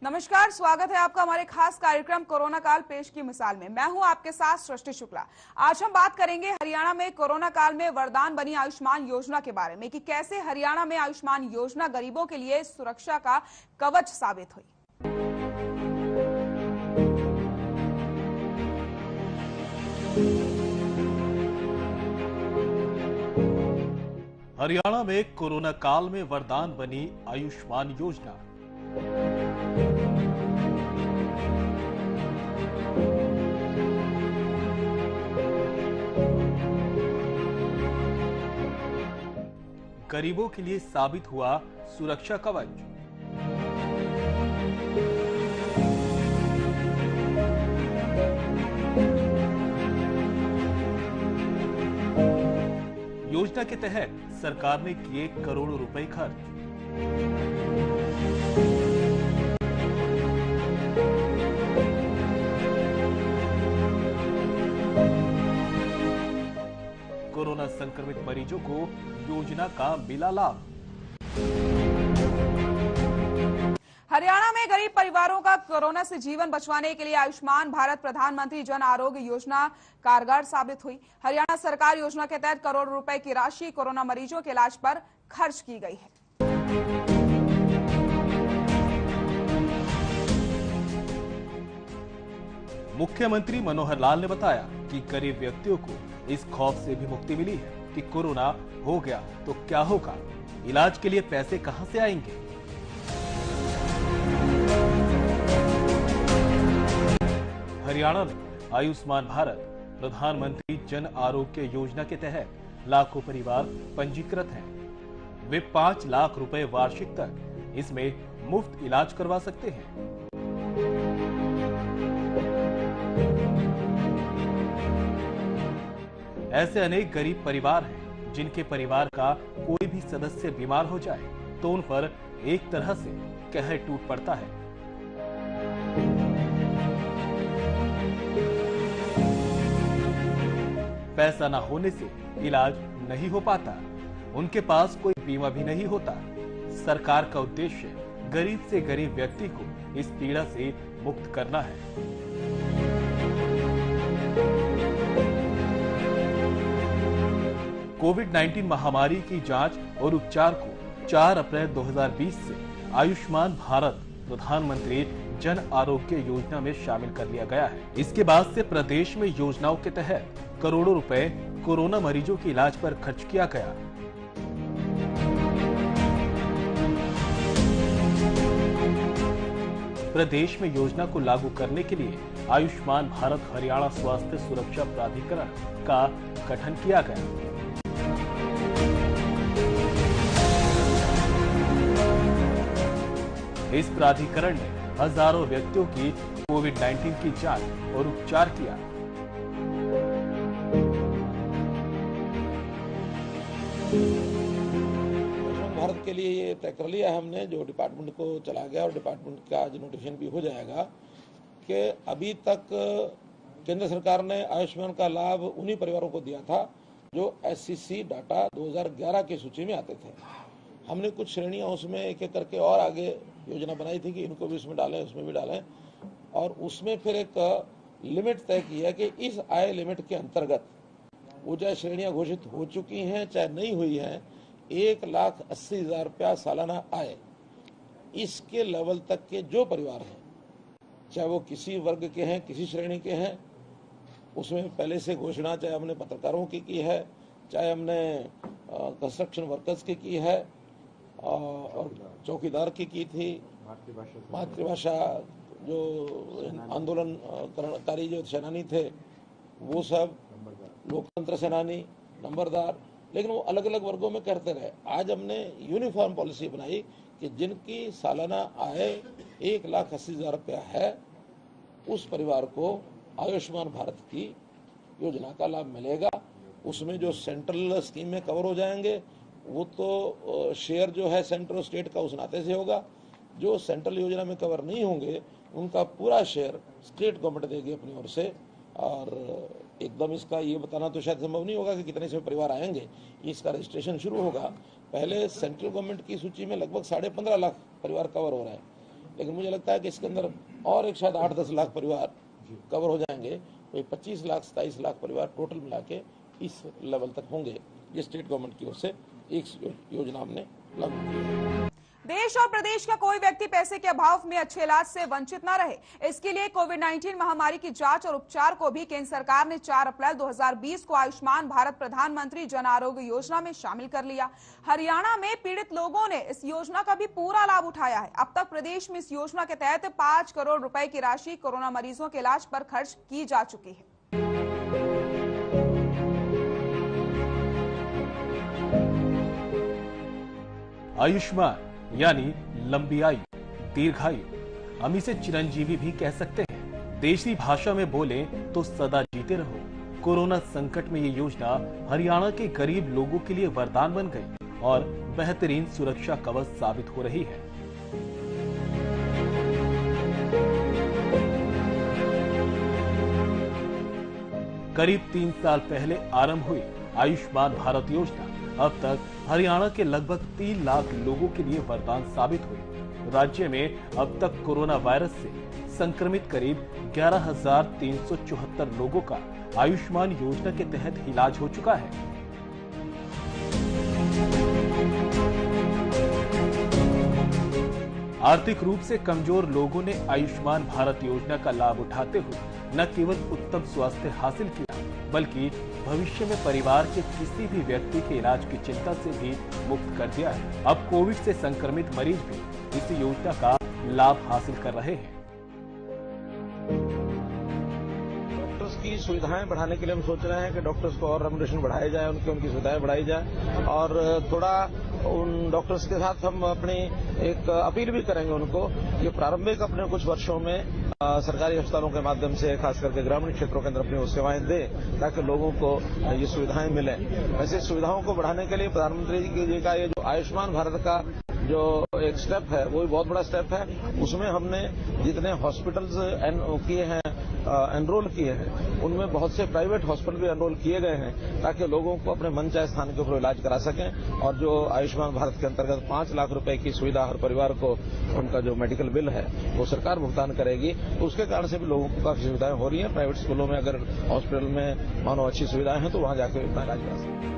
नमस्कार, स्वागत है आपका हमारे खास कार्यक्रम कोरोना काल पेश की मिसाल में। मैं हूं आपके साथ सृष्टि शुक्ला। आज हम बात करेंगे हरियाणा में कोरोना काल में वरदान बनी आयुष्मान योजना के बारे में कि कैसे हरियाणा में आयुष्मान योजना गरीबों के लिए सुरक्षा का कवच साबित हुई। हरियाणा में कोरोना काल में वरदान बनी आयुष्मान योजना। गरीबों के लिए साबित हुआ सुरक्षा कवच। योजना के तहत सरकार ने किए करोड़ों रुपए खर्च। कोरोना संक्रमित मरीजों को योजना का मिला लाभ। हरियाणा में गरीब परिवारों का कोरोना से जीवन बचवाने के लिए आयुष्मान भारत प्रधानमंत्री जन आरोग्य योजना कारगर साबित हुई। हरियाणा सरकार योजना के तहत करोड़ों रुपए की राशि कोरोना मरीजों के इलाज पर खर्च की गई है। मुख्यमंत्री मनोहर लाल ने बताया कि गरीब व्यक्तियों को इस खौफ से भी मुक्ति मिली है कि कोरोना हो गया तो क्या होगा, इलाज के लिए पैसे कहां से आएंगे। हरियाणा में आयुष्मान भारत प्रधानमंत्री जन आरोग्य योजना के तहत लाखों परिवार पंजीकृत हैं। वे 5 लाख रुपए वार्षिक तक इसमें मुफ्त इलाज करवा सकते हैं। ऐसे अनेक गरीब परिवार हैं जिनके परिवार का कोई भी सदस्य बीमार हो जाए तो उन पर एक तरह से कहर टूट पड़ता है। पैसा न होने से इलाज नहीं हो पाता, उनके पास कोई बीमा भी नहीं होता। सरकार का उद्देश्य गरीब से गरीब व्यक्ति को इस पीड़ा से मुक्त करना है। कोविड-19 महामारी की जांच और उपचार को 4 अप्रैल 2020 से आयुष्मान भारत प्रधानमंत्री जन आरोग्य योजना में शामिल कर लिया गया है। इसके बाद से प्रदेश में योजनाओं के तहत करोड़ों रुपए कोरोना मरीजों के इलाज पर खर्च किया गया। प्रदेश में योजना को लागू करने के लिए आयुष्मान भारत हरियाणा स्वास्थ्य सुरक्षा प्राधिकरण का गठन किया गया। इस प्राधिकरण ने हजारों व्यक्तियों की कोविड-19 की जांच और उपचार किया। भारत के लिए ये तय कर लिया है हमने, जो डिपार्टमेंट को चला गया और डिपार्टमेंट का आज नोटिफिकेशन भी हो जाएगा कि अभी तक केंद्र सरकार ने आयुष्मान का लाभ उन्हीं परिवारों को दिया था जो SCC डाटा 2011 की सूची में आते थे। हमने कुछ श्रेणियां उसमें एक एक करके और आगे योजना बनाई थी कि इनको भी उसमें डालें, उसमें भी डालें, और उसमें फिर एक लिमिट तय की है कि इस आय लिमिट के अंतर्गत वो चाहे श्रेणियां घोषित हो चुकी हैं चाहे नहीं हुई हैं, 1,80,000 रुपया सालाना आय, इसके लेवल तक के जो परिवार हैं, चाहे वो किसी वर्ग के हैं, किसी श्रेणी के हैं, उसमें पहले से घोषणा चाहे हमने पत्रकारों की है, चाहे हमने कंस्ट्रक्शन वर्कर्स की है और चौकीदार की थी, मातृभाषा जो आंदोलनकारी जो सेनानी थे वो सब, लोकतंत्र सेनानी, नंबरदार, लेकिन वो अलग अलग वर्गों में करते रहे। आज हमने यूनिफॉर्म पॉलिसी बनाई कि जिनकी सालाना आय 1,80,000 रुपया है, उस परिवार को आयुष्मान भारत की योजना का लाभ मिलेगा। उसमें जो सेंट्रल स्कीम में कवर हो जाएंगे वो तो शेयर जो है सेंट्रल स्टेट का उस नाते से होगा, जो सेंट्रल योजना में कवर नहीं होंगे उनका पूरा शेयर स्टेट गवर्नमेंट देगी अपनी ओर से। और एकदम इसका ये बताना तो शायद संभव नहीं होगा कि कितने से परिवार आएंगे, इसका रजिस्ट्रेशन शुरू होगा। पहले सेंट्रल गवर्नमेंट की सूची में लगभग 15.5 लाख परिवार कवर हो रहा है, लेकिन मुझे लगता है कि इसके अंदर और एक शायद 8-10 लाख परिवार कवर हो जाएंगे, तो 25 लाख 27 लाख परिवार टोटल मिला के इस लेवल तक होंगे। ये स्टेट गवर्नमेंट की ओर से एक योजना हमने लागू की है। देश और प्रदेश का कोई व्यक्ति पैसे के अभाव में अच्छे इलाज से वंचित न रहे, इसके लिए कोविड-19 महामारी की जांच और उपचार को भी केंद्र सरकार ने 4 अप्रैल 2020 को आयुष्मान भारत प्रधानमंत्री जन आरोग्य योजना में शामिल कर लिया। हरियाणा में पीड़ित लोगों ने इस योजना का भी पूरा लाभ उठाया है। अब तक प्रदेश में इस योजना के तहत 5 करोड़ रुपए की राशि कोरोना मरीजों के इलाज पर खर्च की जा चुकी है। आयुष्मान यानी लंबी आयु, दीर्घायु, हम इसे चिरंजीवी भी कह सकते हैं। देशी भाषा में बोले तो सदा जीते रहो। कोरोना संकट में ये योजना हरियाणा के गरीब लोगों के लिए वरदान बन गई और बेहतरीन सुरक्षा कवच साबित हो रही है। करीब 3 साल पहले आरंभ हुई आयुष्मान भारत योजना अब तक हरियाणा के लगभग 3 लाख लोगों के लिए वरदान साबित हुई। राज्य में अब तक कोरोना वायरस से संक्रमित करीब 11,374 लोगों का आयुष्मान योजना के तहत इलाज हो चुका है। आर्थिक रूप से कमजोर लोगों ने आयुष्मान भारत योजना का लाभ उठाते हुए न केवल उत्तम स्वास्थ्य हासिल किया, बल्कि भविष्य में परिवार के किसी भी व्यक्ति के इलाज की चिंता से भी मुक्त कर दिया है। अब कोविड से संक्रमित मरीज भी इस योजना का लाभ हासिल कर रहे हैं। डॉक्टर्स की सुविधाएं बढ़ाने के लिए हम सोच रहे हैं कि डॉक्टर्स को और रेम्युनरेशन बढ़ाया जाए, उनकी सुविधाएं बढ़ाई जाए और थोड़ा उन डॉक्टर्स के साथ हम अपनी एक अपील भी करेंगे उनको कि प्रारंभिक अपने कुछ वर्षों में सरकारी अस्पतालों के माध्यम से खास करके ग्रामीण क्षेत्रों के अंदर अपनी सेवाएं दें ताकि लोगों को ये सुविधाएं मिलें। वैसे सुविधाओं को बढ़ाने के लिए प्रधानमंत्री जी का ये जो आयुष्मान भारत का जो एक स्टेप है वो भी बहुत बड़ा स्टेप है। उसमें हमने जितने हॉस्पिटल्स किए हैं एनरोल किए हैं, उनमें बहुत से प्राइवेट हॉस्पिटल भी एनरोल किए गए हैं ताकि लोगों को अपने मनचाहे स्थान के ऊपर इलाज करा सकें। और जो आयुष्मान भारत के अंतर्गत 5 लाख रुपए की सुविधा हर परिवार को उनका जो मेडिकल बिल है वो सरकार भुगतान करेगी, तो उसके कारण से भी लोगों को काफी सुविधाएं हो रही हैं। प्राइवेट स्कूलों में अगर हॉस्पिटल में मानो अच्छी सुविधाएं हैं तो वहां जाकर अपना इलाज करा सकते हैं।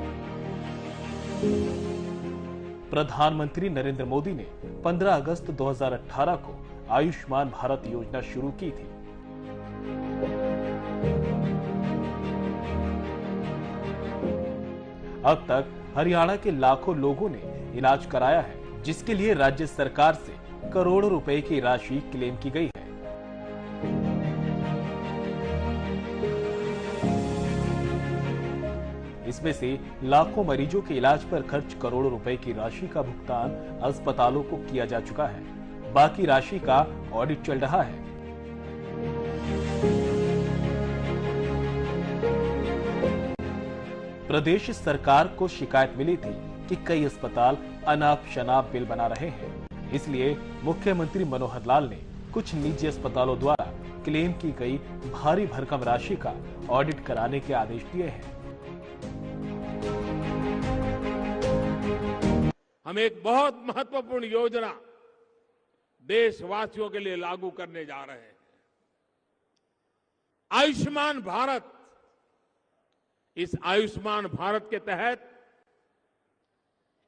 प्रधानमंत्री नरेंद्र मोदी ने 15 अगस्त 2018 को आयुष्मान भारत योजना शुरू की थी। अब तक हरियाणा के लाखों लोगों ने इलाज कराया है, जिसके लिए राज्य सरकार से करोड़ों रुपए की राशि क्लेम की गई है। इसमें से लाखों मरीजों के इलाज पर खर्च करोड़ों रुपए की राशि का भुगतान अस्पतालों को किया जा चुका है। बाकी राशि का ऑडिट चल रहा है। प्रदेश सरकार को शिकायत मिली थी कि कई अस्पताल अनाप शनाप बिल बना रहे हैं, इसलिए मुख्यमंत्री मनोहर लाल ने कुछ निजी अस्पतालों द्वारा क्लेम की गई भारी भरकम राशि का ऑडिट कराने के आदेश दिए हैं। हम एक बहुत महत्वपूर्ण योजना देशवासियों के लिए लागू करने जा रहे हैं, आयुष्मान भारत। इस आयुष्मान भारत के तहत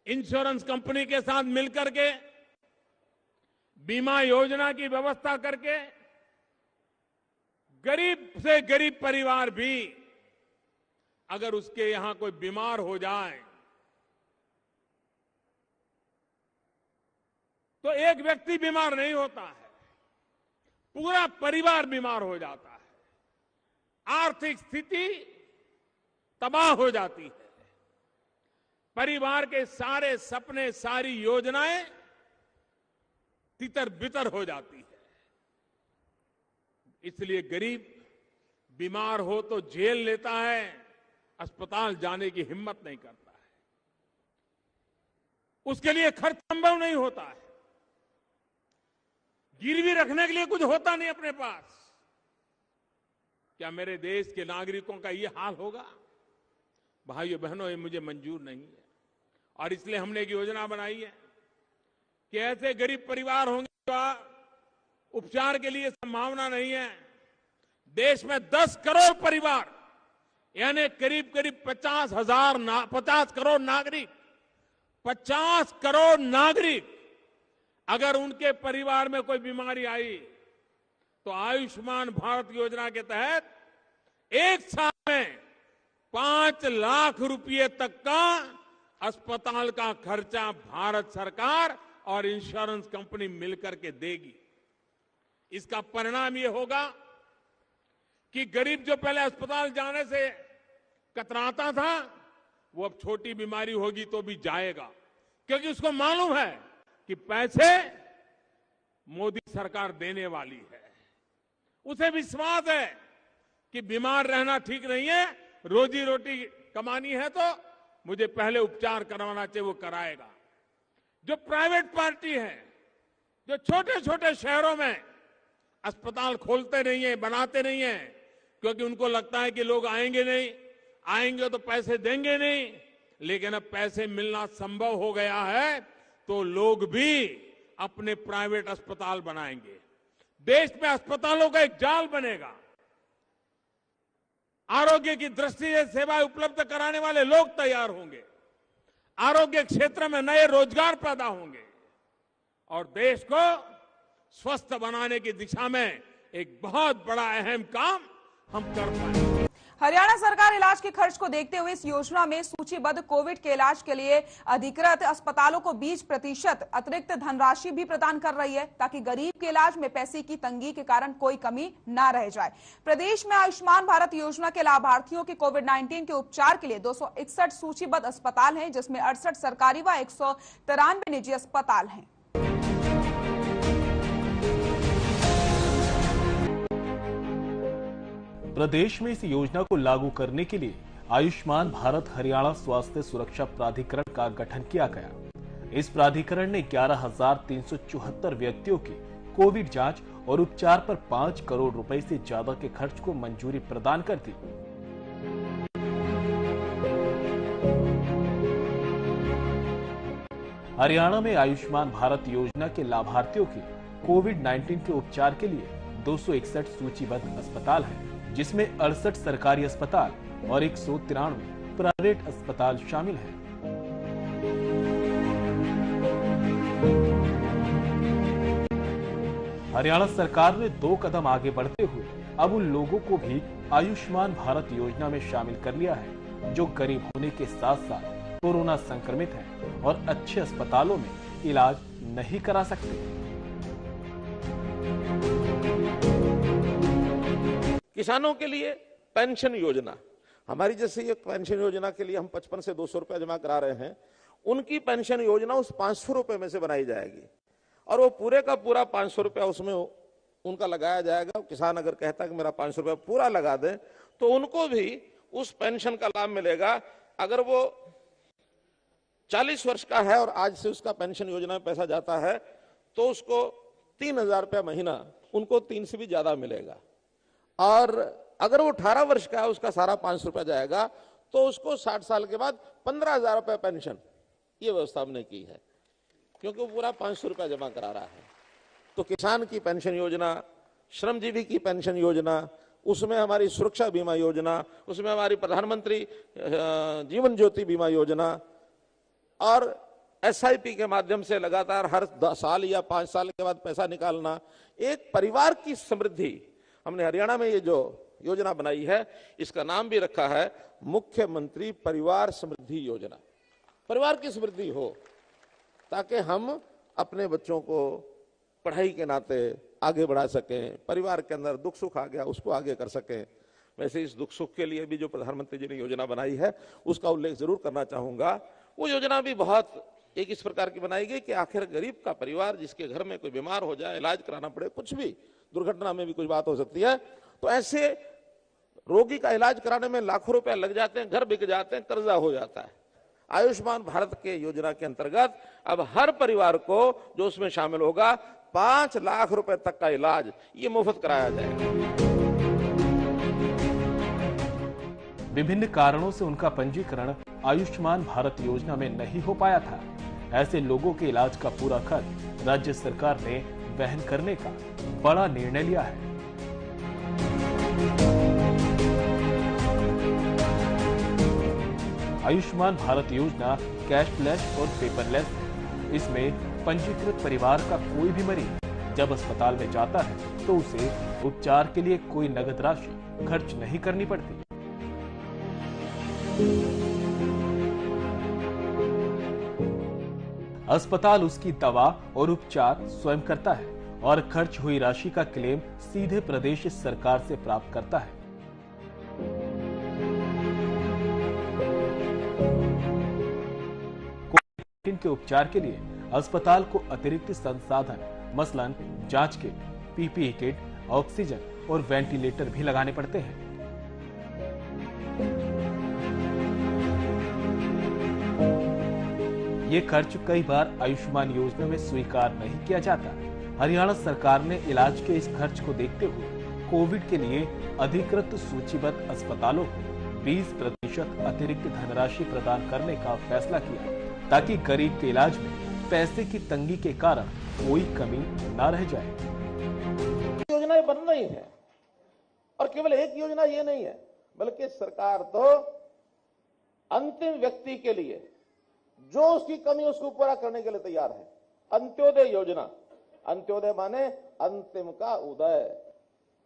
इंश्योरेंस कंपनी के साथ मिलकर के बीमा योजना की व्यवस्था करके गरीब से गरीब परिवार भी अगर उसके यहां कोई बीमार हो जाए तो एक व्यक्ति बीमार नहीं होता है, पूरा परिवार बीमार हो जाता है, आर्थिक स्थिति तबाह हो जाती है, परिवार के सारे सपने सारी योजनाएं तितर बितर हो जाती है। इसलिए गरीब बीमार हो तो जेल लेता है, अस्पताल जाने की हिम्मत नहीं करता है, उसके लिए खर्च संभव नहीं होता है, गिरवी रखने के लिए कुछ होता नहीं अपने पास। क्या मेरे देश के नागरिकों का ये हाल होगा? भाइयों बहनों, ये मुझे मंजूर नहीं है और इसलिए हमने एक योजना बनाई है कि ऐसे गरीब परिवार होंगे उपचार के लिए संभावना नहीं है। देश में 10 करोड़ परिवार यानी करीब करीब 50 करोड़ नागरिक 50 करोड़ नागरिक अगर उनके परिवार में कोई बीमारी आई तो आयुष्मान भारत योजना के तहत एक साल में 5 लाख रुपए तक का अस्पताल का खर्चा भारत सरकार और इंश्योरेंस कंपनी मिलकर के देगी। इसका परिणाम यह होगा कि गरीब जो पहले अस्पताल जाने से कतराता था वो अब छोटी बीमारी होगी तो भी जाएगा, क्योंकि उसको मालूम है कि पैसे मोदी सरकार देने वाली है। उसे विश्वास है कि बीमार रहना ठीक नहीं है, रोजी रोटी कमानी है तो मुझे पहले उपचार करवाना चाहिए, वो कराएगा। जो प्राइवेट पार्टी है, जो छोटे छोटे शहरों में अस्पताल खोलते नहीं है, बनाते नहीं है, क्योंकि उनको लगता है कि लोग आएंगे तो पैसे देंगे नहीं, लेकिन अब पैसे मिलना संभव हो गया है तो लोग भी अपने प्राइवेट अस्पताल बनाएंगे। देश में अस्पतालों का एक जाल बनेगा। आरोग्य की दृष्टि से सेवाएं उपलब्ध कराने वाले लोग तैयार होंगे, आरोग्य क्षेत्र में नए रोजगार पैदा होंगे और देश को स्वस्थ बनाने की दिशा में एक बहुत बड़ा अहम काम हम कर पाएंगे। हरियाणा सरकार इलाज के खर्च को देखते हुए इस योजना में सूचीबद्ध कोविड के इलाज के लिए अधिकृत अस्पतालों को 20% अतिरिक्त धनराशि भी प्रदान कर रही है, ताकि गरीब के इलाज में पैसे की तंगी के कारण कोई कमी न रह जाए। प्रदेश में आयुष्मान भारत योजना के लाभार्थियों के कोविड-19 के उपचार के लिए 261 सूचीबद्ध अस्पताल हैं, जिसमें 68 सरकारी व 193 निजी अस्पताल हैं। प्रदेश में इस योजना को लागू करने के लिए आयुष्मान भारत हरियाणा स्वास्थ्य सुरक्षा प्राधिकरण का गठन किया गया। इस प्राधिकरण ने 11,374 व्यक्तियों की कोविड जांच और उपचार पर 5 करोड़ रुपए से ज्यादा के खर्च को मंजूरी प्रदान कर दी। हरियाणा में आयुष्मान भारत योजना के लाभार्थियों के कोविड-19 के उपचार के लिए 261 सूचीबद्ध अस्पताल हैं, जिसमें 68 सरकारी अस्पताल और 193 प्राइवेट अस्पताल शामिल हैं। हरियाणा सरकार ने 2 कदम आगे बढ़ते हुए अब उन लोगों को भी आयुष्मान भारत योजना में शामिल कर लिया है जो गरीब होने के साथ साथ कोरोना संक्रमित हैं और अच्छे अस्पतालों में इलाज नहीं करा सकते। किसानों के लिए पेंशन योजना, हमारी जैसे ये पेंशन योजना के लिए हम 55 से 200 रुपया जमा करा रहे हैं, उनकी पेंशन योजना उस 500 रुपए में से बनाई जाएगी और वो पूरे का पूरा 500 रुपया उसमें उनका लगाया जाएगा। किसान अगर कहता है कि मेरा 500 रुपया पूरा लगा दे तो उनको भी उस पेंशन का लाभ मिलेगा। अगर वो 40 वर्ष का है और आज से उसका पेंशन योजना में पैसा जाता है तो उसको 3,000 रुपया महीना, उनको 3 से भी ज्यादा मिलेगा। और अगर वो 18 वर्ष का है, उसका सारा 500 रुपया जाएगा तो उसको 60 साल के बाद 15,000 रुपया पेंशन, ये व्यवस्था हमने की है, क्योंकि वो पूरा 500 रुपया जमा करा रहा है। तो किसान की पेंशन योजना, श्रमजीवी की पेंशन योजना, उसमें हमारी सुरक्षा बीमा योजना, उसमें हमारी प्रधानमंत्री जीवन ज्योति बीमा योजना और SIP के माध्यम से लगातार हर 10 साल या 5 साल के बाद पैसा निकालना, एक परिवार की समृद्धि। हमने हरियाणा में ये जो योजना बनाई है, इसका नाम भी रखा है मुख्यमंत्री परिवार समृद्धि योजना। परिवार की समृद्धि हो ताकि हम अपने बच्चों को पढ़ाई के नाते आगे बढ़ा सकें, परिवार के अंदर दुख सुख आ गया उसको आगे कर सकें। वैसे इस दुख सुख के लिए भी जो प्रधानमंत्री जी ने योजना बनाई है उसका उल्लेख जरूर करना चाहूंगा। वो योजना भी बहुत एक इस प्रकार की बनाई गई कि आखिर गरीब का परिवार जिसके घर में कोई बीमार हो जाए, इलाज कराना पड़े, कुछ भी दुर्घटना में भी कुछ बात हो सकती है, तो ऐसे रोगी का इलाज कराने में लाखों रुपए लग जाते हैं, घर बिक जाते हैं, कर्जा हो जाता है। आयुष्मान भारत के योजना के अंतर्गत अब हर परिवार को जो उसमें शामिल होगा 5 लाख रुपए तक का इलाज ये मुफ्त कराया जाएगा। विभिन्न कारणों से उनका पंजीकरण आयुष्मान भारत योजना में नहीं हो पाया था। ऐसे लोगों के इलाज का पूरा खर्च राज्य सरकार ने वहन करने का बड़ा निर्णय लिया है। आयुष्मान भारत योजना कैशलेस और पेपरलेस है। इसमें पंजीकृत परिवार का कोई भी मरीज जब अस्पताल में जाता है तो उसे उपचार के लिए कोई नगद राशि खर्च नहीं करनी पड़ती। अस्पताल उसकी दवा और उपचार स्वयं करता है और खर्च हुई राशि का क्लेम सीधे प्रदेश सरकार से प्राप्त करता है। कोविड-19 के उपचार के लिए अस्पताल को अतिरिक्त संसाधन मसलन जांच किट, पीपीई किट, ऑक्सीजन और वेंटिलेटर भी लगाने पड़ते हैं। ये खर्च कई बार आयुष्मान योजना में स्वीकार नहीं किया जाता। हरियाणा सरकार ने इलाज के इस खर्च को देखते हुए कोविड के लिए अधिकृत सूचीबद्ध अस्पतालों को 20% अतिरिक्त धनराशि प्रदान करने का फैसला किया ताकि गरीब के इलाज में पैसे की तंगी के कारण कोई कमी न रह जाए। योजनाएं बन रही है और केवल एक योजना ये नहीं है, बल्कि सरकार तो अंतिम व्यक्ति के लिए जो उसकी कमी उसको पूरा करने के लिए तैयार है। अंत्योदय योजना, अंत्योदय माने अंतिम का उदय,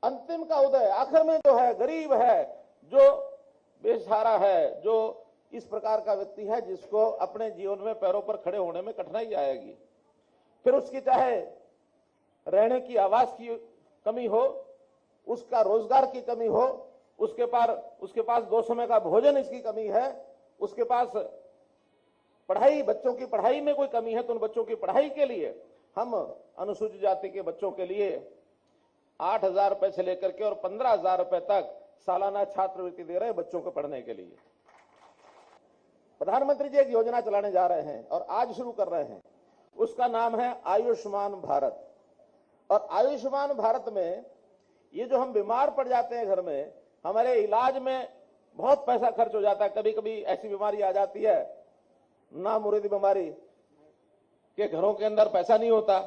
अंतिम का उदय। आखिर में जो है गरीब है, जो बेसहारा है, जो इस प्रकार का व्यक्ति है जिसको अपने जीवन में पैरों पर खड़े होने में कठिनाई आएगी, फिर उसकी चाहे रहने की आवास की कमी हो, उसका रोजगार की कमी हो, उसके पास 2 समय का भोजन इसकी कमी है, उसके पास पढ़ाई, बच्चों की पढ़ाई में कोई कमी है, तो उन बच्चों की पढ़ाई के लिए हम अनुसूचित जाति के बच्चों के लिए 8,000 रुपए से लेकर के और 15,000 रुपए तक सालाना छात्रवृत्ति दे रहे हैं बच्चों को पढ़ने के लिए। प्रधानमंत्री जी एक योजना चलाने जा रहे हैं और आज शुरू कर रहे हैं, उसका नाम है आयुष्मान भारत। और आयुष्मान भारत में ये जो हम बीमार पड़ जाते हैं घर में, हमारे इलाज में बहुत पैसा खर्च हो जाता है। कभी कभी ऐसी बीमारी आ जाती है, ना मुरीद बीमारी के घरों के अंदर पैसा नहीं होता,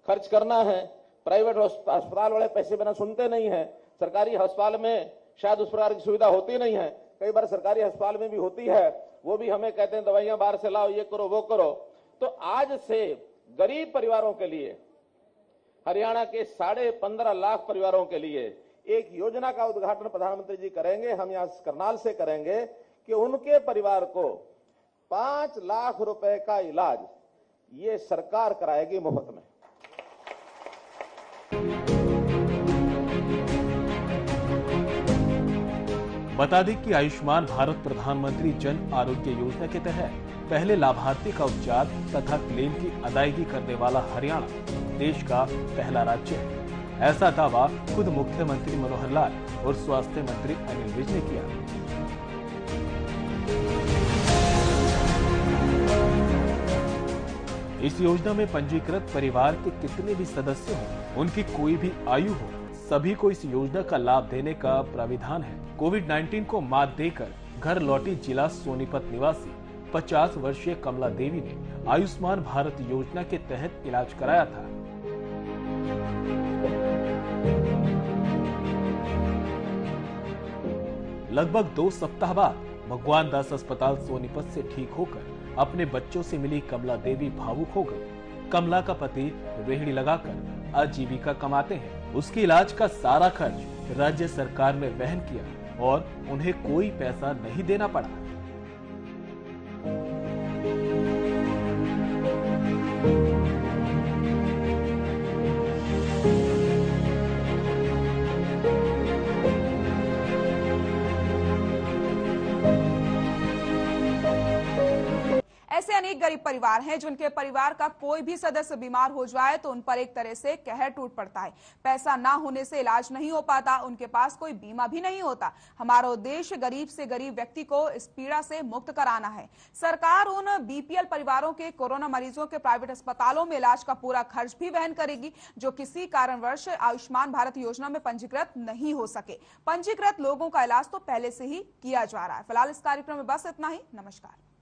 खर्च करना है, प्राइवेट अस्पताल वाले पैसे बिना सुनते नहीं है, सरकारी अस्पताल में शायद उस प्रकार की सुविधा होती नहीं है, कई बार सरकारी अस्पताल में भी होती है, वो भी हमें कहते हैं दवाइयां बाहर से लाओ, ये करो वो करो। तो आज से गरीब परिवारों के लिए, हरियाणा के 15.5 लाख परिवारों के लिए एक योजना का उद्घाटन प्रधानमंत्री जी करेंगे। हम यहां करनाल से करेंगे कि उनके परिवार को 5 लाख रुपए का इलाज ये सरकार कराएगी मुफ्त में। बता दें कि आयुष्मान भारत प्रधानमंत्री जन आरोग्य योजना के तहत पहले लाभार्थी का उपचार तथा क्लेम की अदायगी करने वाला हरियाणा देश का पहला राज्य है। ऐसा दावा खुद मुख्यमंत्री मनोहर लाल और स्वास्थ्य मंत्री अनिल विज ने किया। इस योजना में पंजीकृत परिवार के कितने भी सदस्य हों, उनकी कोई भी आयु हो, सभी को इस योजना का लाभ देने का प्राविधान है। कोविड-19 को मात देकर घर लौटी जिला सोनीपत निवासी 50 वर्षीय कमला देवी ने आयुष्मान भारत योजना के तहत इलाज कराया था। लगभग 2 सप्ताह बाद भगवान दास अस्पताल सोनीपत से ठीक होकर अपने बच्चों से मिली कमला देवी भावुक हो गई। कमला का पति रेहड़ी लगाकर आजीविका कमाते हैं। उसके इलाज का सारा खर्च राज्य सरकार ने वहन किया और उन्हें कोई पैसा नहीं देना पड़ा। ऐसे अनेक गरीब परिवार हैं जिनके परिवार का कोई भी सदस्य बीमार हो जाए तो उन पर एक तरह से कहर टूट पड़ता है। पैसा ना होने से इलाज नहीं हो पाता, उनके पास कोई बीमा भी नहीं होता। हमारा उद्देश्य गरीब से गरीब व्यक्ति को इस पीड़ा से मुक्त कराना है। सरकार उन बीपीएल परिवारों के कोरोना मरीजों के प्राइवेट अस्पतालों में इलाज का पूरा खर्च भी वहन करेगी जो किसी कारणवश आयुष्मान भारत योजना में पंजीकृत नहीं हो सके। पंजीकृत लोगों का इलाज तो पहले से ही किया जा रहा है। फिलहाल इस कार्यक्रम में बस इतना ही। नमस्कार।